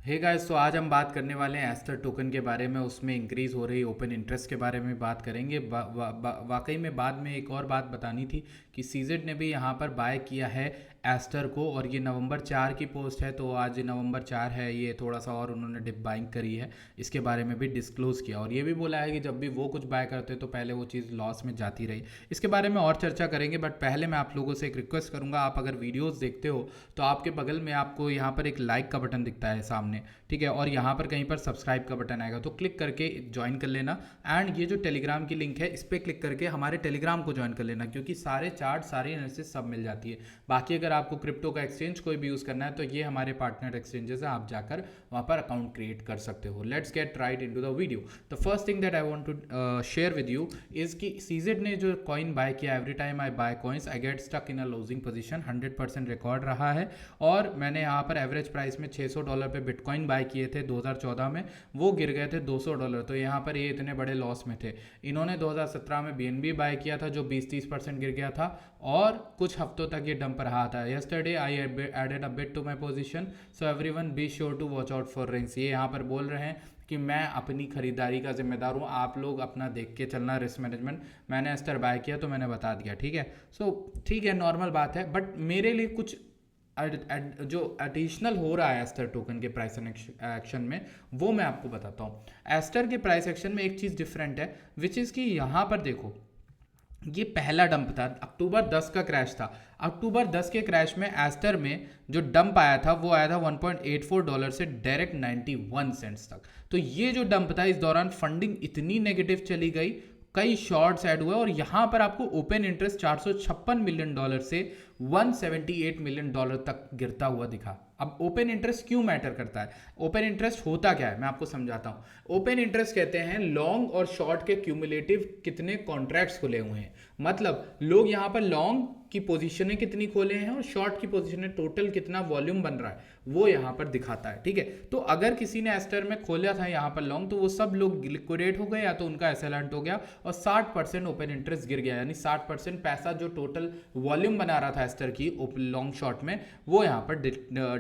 Hey guys, तो आज हम बात करने वाले हैं एस्टर टोकन के बारे में। उसमें इंक्रीज़ हो रही ओपन इंटरेस्ट के बारे में बात करेंगे। वाकई में बाद में एक और बात बतानी थी कि सीजेड ने भी यहाँ पर बाय किया है एस्टर को, और ये नवंबर 4 की पोस्ट है, तो आज नवंबर 4 है। ये थोड़ा सा और उन्होंने डिप बाइंग करी है, इसके बारे में भी डिस्क्लोज़ किया, और ये भी बोला है कि जब भी वो कुछ बाय करते तो पहले वो चीज़ लॉस में जाती रही। इसके बारे में और चर्चा करेंगे, बट पहले मैं आप लोगों से एक रिक्वेस्ट करूँगा, आप अगर वीडियोज़ देखते हो तो आपके बगल में आपको यहाँ पर एक लाइक का बटन दिखता है सामने, ठीक है, और यहाँ पर कहीं पर सब्सक्राइब का बटन आएगा, तो क्लिक करके ज्वाइन कर लेना। एंड ये जो टेलीग्राम की लिंक है, इस पर क्लिक करके हमारे टेलीग्राम को ज्वाइन कर लेना, क्योंकि सारे चार्ट सारी एनालिसिस सब मिल जाती है। बाकी अगर आपको क्रिप्टो का एक्सचेंज कोई भी यूज़ करना है तो ये हमारे पार्टनर एक्सचेंजेस है, आप जाकर वहाँ पर अकाउंट क्रिएट कर सकते हो। Let's get right into the video. The first thing that I want to share with you is कि सीजेड ने जो कॉइन बाय किया, every time I buy coins I get stuck in a losing position, 100% record रहा है। और मैंने यहाँ पर एवरेज प्राइस में $600 पे बिटकॉइन बाय किए थे 2014 में, वो गिर गए थे $200, तो यहाँ पर ये इतने बड़े लॉस में थे। इन्होंने 2017 में BNB बाय किया था जो 20-30% गिर गया था, और कुछ हफ्तों तक ये डंप रहा था। Yesterday I added a bit to my position, so everyone be sure to watch out for rings. ये यहाँ पर बोल रहे हैं कि मैं अपनी खरीदारी का जिम्मेदार हूँ, आप लोग अपना देख के चलना, रिस्क मैनेजमेंट। मैंने एस्टर बाय किया तो मैंने बता दिया, ठीक है। सो ठीक है, नॉर्मल बात है, बट मेरे लिए कुछ जो एडिशनल हो रहा है एस्टर टोकन के प्राइस एक्शन में, वो मैं आपको बताता हूँ। एस्टर के प्राइस एक्शन में एक चीज़ डिफरेंट है, विच इज़ कि यहाँ पर देखो, ये पहला डंप था, अक्टूबर 10 का क्रैश था। अक्टूबर 10 के क्रैश में एस्टर में जो डंप आया था वो आया था $1.84 से डायरेक्ट 91 सेंट्स तक। तो ये जो डंप था, इस दौरान फंडिंग इतनी नेगेटिव चली गई, कई शॉर्ट्स ऐड हुए, और यहाँ पर आपको ओपन इंटरेस्ट $456 मिलियन से $178 मिलियन तक गिरता हुआ दिखा। अब ओपन इंटरेस्ट क्यों मैटर करता है? ओपन इंटरेस्ट होता क्या है, मैं आपको समझाता हूँ। ओपन इंटरेस्ट कहते हैं लॉन्ग और शॉर्ट के क्यूमुलेटिव कितने कॉन्ट्रैक्ट्स खुले हुए हैं। मतलब लोग यहाँ पर लॉन्ग की पोजीशनें कितनी खोले हैं और शॉर्ट की पोजीशनें, टोटल कितना वॉल्यूम बन रहा है वो यहाँ पर दिखाता है, ठीक है। तो अगर किसी ने एस्टर में खोला था यहाँ पर लॉन्ग, तो वो सब लोग लिक्विडेट हो गए या तो उनका एसेलेंट हो गया, और 60% ओपन इंटरेस्ट गिर गया, यानी 60% पैसा जो टोटल वॉल्यूम बना रहा था एस्टर की लॉन्ग शॉर्ट में, वो यहाँ पर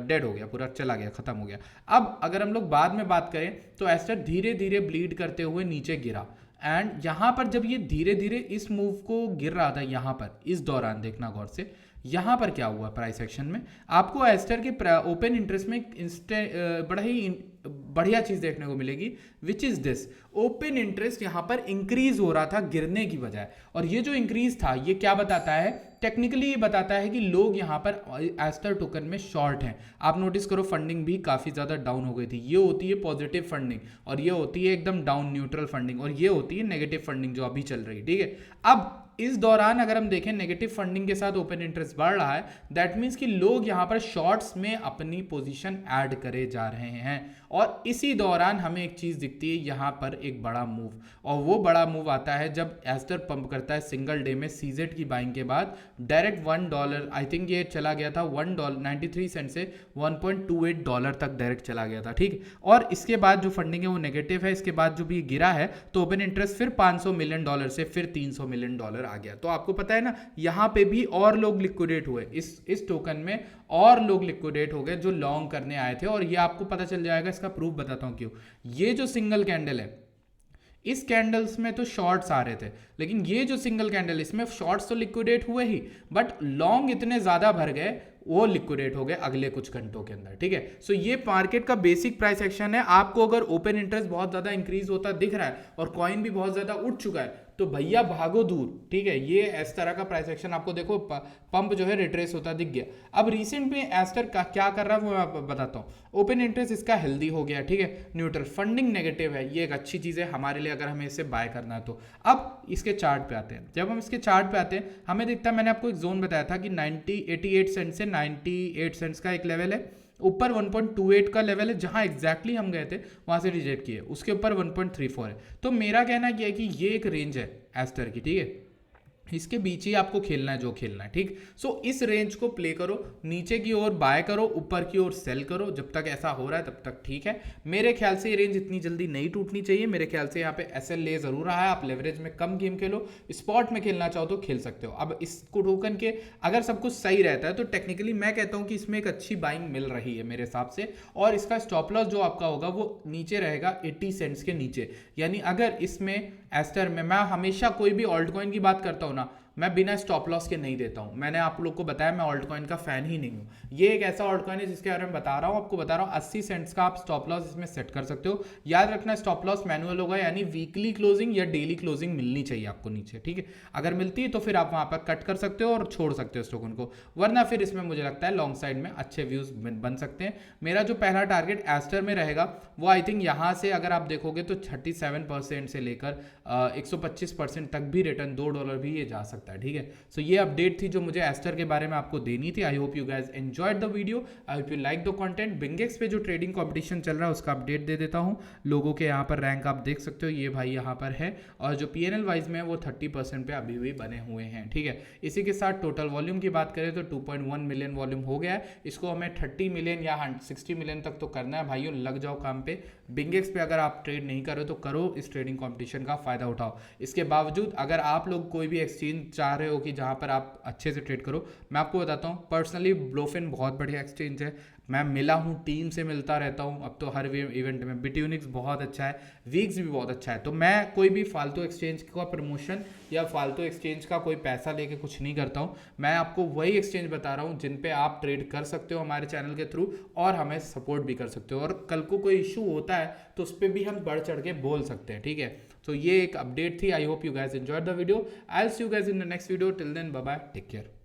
डेड हो गया, पूरा चला गया, खत्म हो गया। अब अगर हम लोग बाद में बात करें तो एस्टर धीरे धीरे ब्लीड करते हुए नीचे गिरा, एंड यहां पर जब ये धीरे धीरे इस मूव को गिर रहा था, यहां पर इस दौरान देखना गौर से, यहां पर क्या हुआ प्राइस एक्शन में, आपको एस्टर के ओपन इंटरेस्ट में बड़ा ही बढ़िया चीज देखने को मिलेगी, which is this. Open interest यहां पर इंक्रीज हो रहा था गिरने की बजाय, और ये जो इंक्रीज था ये क्या बताता है? टेक्निकली ये बताता है कि लोग यहाँ पर एस्टर टोकन में शॉर्ट हैं। आप नोटिस करो, फंडिंग भी काफ़ी ज़्यादा डाउन हो गई थी। ये होती है पॉजिटिव फंडिंग, और ये होती है एकदम डाउन न्यूट्रल फंडिंग, और ये होती है नेगेटिव फंडिंग जो अभी चल रही है, ठीक है। अब इस दौरान अगर हम देखें नेगेटिव फंडिंग के साथ ओपन इंटरेस्ट बढ़ रहा है, दैट मीन्स कि लोग यहाँ पर शॉर्ट्स में अपनी पोजीशन ऐड करे जा रहे हैं, और इसी दौरान हमें एक चीज़ दिखती है यहाँ पर एक बड़ा मूव, और वो बड़ा मूव आता है जब एस्टर पंप करता है सिंगल डे में सीजेड की बाइंग के बाद डायरेक्ट $1, आई थिंक ये चला गया था $1.93 से $1.28 तक डायरेक्ट चला गया था, ठीक। और इसके बाद जो फंडिंग है वो नेगेटिव है, इसके बाद जो भी गिरा है तो ओपन इंटरेस्ट फिर $500 मिलियन से फिर $300 मिलियन आ गया। तो आपको पता है ना, यहां पे भी और लोग लिक्विडेट हुए, इस टोकन में और लोग लिक्विडेट हो गए जो लॉन्ग करने आए थे, और ये आपको पता चल जाएगा, इसका प्रूफ बताता हूं क्यों। ये जो सिंगल कैंडल है, इस कैंडल्स में तो शॉर्ट्स आ रहे थे, लेकिन ये जो सिंगल कैंडल, इसमें शॉर्ट्स तो लिक्विडेट हुए ही, बट लॉन्ग इतने ज्यादा भर गए, वो लिक्विडेट हो गए अगले कुछ घंटों के अंदर, ठीक है। सो ये मार्केट का बेसिक प्राइस एक्शन है। आपको अगर ओपन इंटरेस्ट बहुत ज्यादा इंक्रीज होता दिख रहा है और कॉइन भी बहुत ज्यादा उठ चुका है, तो भैया भागो दूर, ठीक है। ये इस तरह का प्राइस एक्शन आपको देखो, पंप जो है रिट्रेस होता दिख गया। अब रिसेंट में एस्टर का क्या कर रहा है वो मैं आपको बताता हूँ। ओपन इंटरेस्ट इसका हेल्दी हो गया, ठीक है, न्यूट्रल, फंडिंग नेगेटिव है, ये एक अच्छी चीज़ है हमारे लिए अगर हमें इसे बाय करना है तो। अब इसके चार्ट पे आते हैं। जब हम इसके चार्ट पे आते हैं, हमें दिखता है, मैंने आपको एक जोन बताया था कि 88 सेंट से 98 सेंट्स का एक लेवल है, ऊपर 1.28 का लेवल है, जहां एग्जैक्टली हम गए थे वहां से रिजेक्ट किए, उसके ऊपर 1.34 है। तो मेरा कहना क्या है कि ये एक रेंज है एस्टर की, ठीक है। इसके बीच ही आपको खेलना है जो खेलना है, ठीक। सो इस रेंज को प्ले करो, नीचे की ओर बाय करो, ऊपर की ओर सेल करो, जब तक ऐसा हो रहा है तब तक ठीक है। मेरे ख्याल से ये रेंज इतनी जल्दी नहीं टूटनी चाहिए। मेरे ख्याल से यहाँ पे एसएल ले जरूर रहा है। आप लेवरेज में कम गेम खेलो, स्पॉट में खेलना चाहो तो खेल सकते हो। अब इस टोकन के अगर सब कुछ सही रहता है तो टेक्निकली मैं कहता हूँ कि इसमें एक अच्छी बाइंग मिल रही है मेरे हिसाब से। और इसका स्टॉप लॉस जो आपका होगा वो नीचे रहेगा 80 सेंट्स के नीचे। यानी अगर इसमें एस्टर में, मैं हमेशा कोई भी ऑल्ट कॉइन की बात करता हूँ ना, मैं बिना स्टॉप लॉस के नहीं देता हूं। मैंने आप लोग को बताया मैं ऑल्ट कॉइन का फैन ही नहीं हूं। ये एक ऐसा ऑल्ट कॉइन है जिसके बारे में बता रहा हूं, आपको बता रहा हूं 80 सेंट्स का आप स्टॉप लॉस इसमें सेट कर सकते हो। याद रखना स्टॉप लॉस मैनुअल होगा, यानी वीकली क्लोजिंग या डेली क्लोजिंग मिलनी चाहिए आपको नीचे, ठीक है। अगर मिलती है तो फिर आप वहां पर कट कर सकते हो और छोड़ सकते हो इस टोकन को, वरना फिर इसमें मुझे लगता है लॉन्ग साइड में अच्छे व्यूज बन सकते हैं। मेरा जो पहला टारगेट एस्टर में रहेगा वो आई थिंक यहाँ से अगर आप देखोगे तो 37% से लेकर 125% तक भी रिटर्न $2 भी ये जा सकता है, ठीक है। सो ये अपडेट थी जो मुझे एस्टर के बारे में आपको देनी थी। I hope you guys enjoyed the video, I hope you like the content. BingX पे जो ट्रेडिंग कंपटीशन चल रहा है उसका अपडेट दे देता हूँ। लोगों के यहाँ पर रैंक आप देख सकते हो, ये भाई यहाँ पर है, और जो PNL वाइज में है वो 30% पे अभी भी बने हुए हैं, ठीक है। इसी के साथ टोटल वॉल्यूम की बात करें तो 2.1 मिलियन वॉल्यूम हो गया है। इसको हमें 30 मिलियन या 60 मिलियन तक तो करना है भाइयों, लग जाओ काम पे। बिंगेक्स पे अगर आप ट्रेड नहीं करो तो करो, इस ट्रेडिंग कॉम्पिटिशन का फायदा उठाओ। इसके बावजूद अगर आप लोग कोई भी एक्सचेंज चाह रहे हो कि जहाँ पर आप अच्छे से ट्रेड करो, मैं आपको बताता हूँ पर्सनली ब्लोफिन बहुत बढ़िया एक्सचेंज है। मैं मिला हूँ, टीम से मिलता रहता हूँ अब तो हर इवेंट में। बिट्यूनिक्स बहुत अच्छा है, वीक्स भी बहुत अच्छा है। तो मैं कोई भी फालतू एक्सचेंज का प्रमोशन या फालतू एक्सचेंज का कोई पैसा लेके कुछ नहीं करता हूँ। मैं आपको वही एक्सचेंज बता रहा हूँ जिन पे आप ट्रेड कर सकते हो हमारे चैनल के थ्रू, और हमें सपोर्ट भी कर सकते हो। और कल को कोई इशू होता है तो उस पर भी हम बढ़ चढ़ के बोल सकते हैं, ठीक है। तो ये एक अपडेट थी। I hope you guys enjoyed the video. I will see you guys in the next video. Till then bye bye, take care.